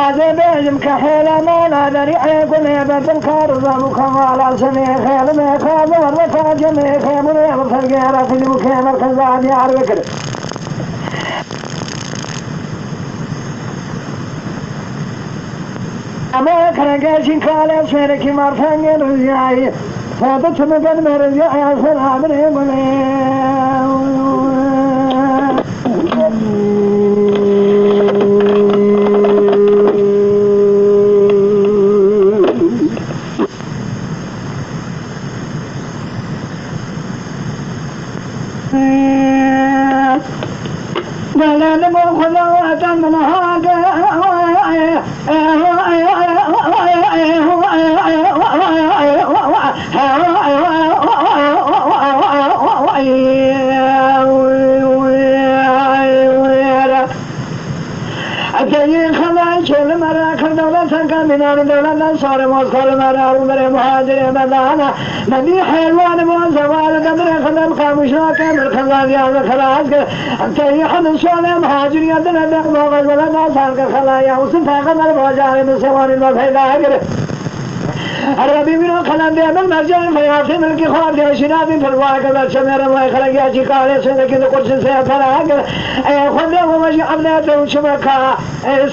هذا بيجم كحيلة ما نادري عيكم يبت الكارزة وكمال سني خيل ما خاضر وفاجم خيمني وفرقيرة في المكيم الخزان يعرفك أما كان قاشين كالي سيركي مرفاني رزياي فاتت مدن مرزياي سلام ريقوني بلد مخذوات من هاجر أتي خلاص المرأة كدولة كمن الدولة صار مسخر المرأة ومر مهاجر مدانا نبي حيوان موزوال قدر خدم خامشنا كمل خلاص يا خلاص أتي حد صار مهاجر يدنا دقنا ولا ناصر خلايا وسنتا قدر بوجار مسوار المفيدا الربي من خلنا دائما مرجع فياتي ملك خواب يشنابي في الواقع الشمير ما يخلق يجي قال سنك القرش سيفرق خذ ومجي أبناته وشمكا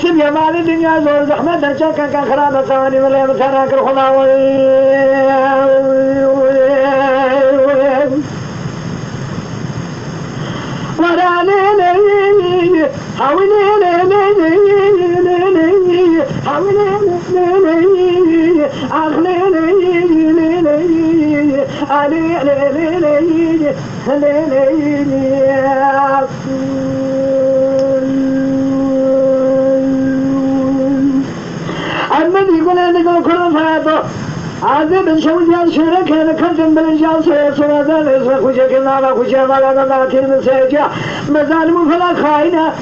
سب يا مال الدنيا زور زحمة شكا كخراب ثاني ولا مترك الخلا ولا لي حاولي عذب شوجان شركة لكتم بالرجال سيسر ذلك خوشك النار خوشك ولا ناتي المسيجة مظالم فلا خاينة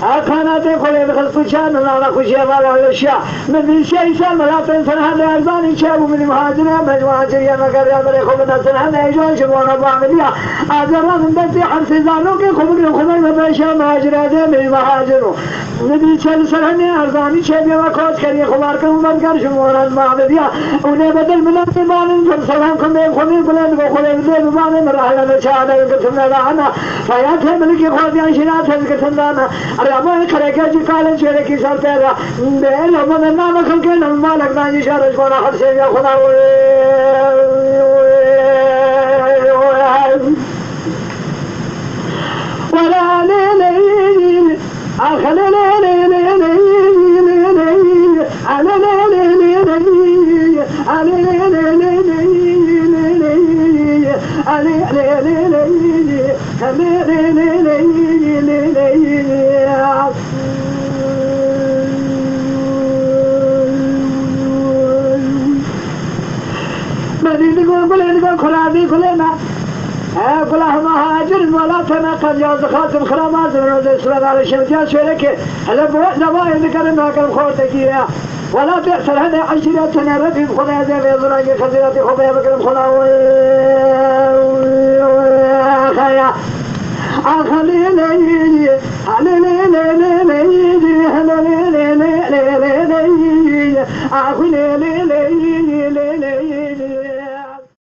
أخانات خليل خلصشان الله خوشي ولا الأشياء من شيء سلم لا تنسى هذا أربان شاب من مهاجرين مجموعة يا مكر يا مري خبنا سنة يجون شبونا بعملية أجرا من بس حرس زانو كي خبنا خبنا بيشا مهاجرات من مهاجرو من شيء سنة أربان شاب يا مكر كري خبار كم من كر شبونا بعملية وني بدل من الإيمان فالسلام كم يخوني بلند وخليل ذي بمان مرحلة نشانة يقتلنا لعنا فيات ملكي خود ينشنات يقتلنا أما خرجت قال شركي سرتها بيل من نام خلقنا مالك ناجي شارج كنا حرسي يا خنا ولا ليلي أخل ليلي على ليلي خلابي كلنا كلها مهاجر ولا تناقض يا زخاتم خرامات من الإسلام على الشمسية شركة هذا بوقت زمان ذكر ما كان خوتكيا ولا تحصل هذا عشرة سنة رفيق خذ هذا في ظلام خزيرة خذ بكرم خلا خيا أخلي لي على لي أخلي لي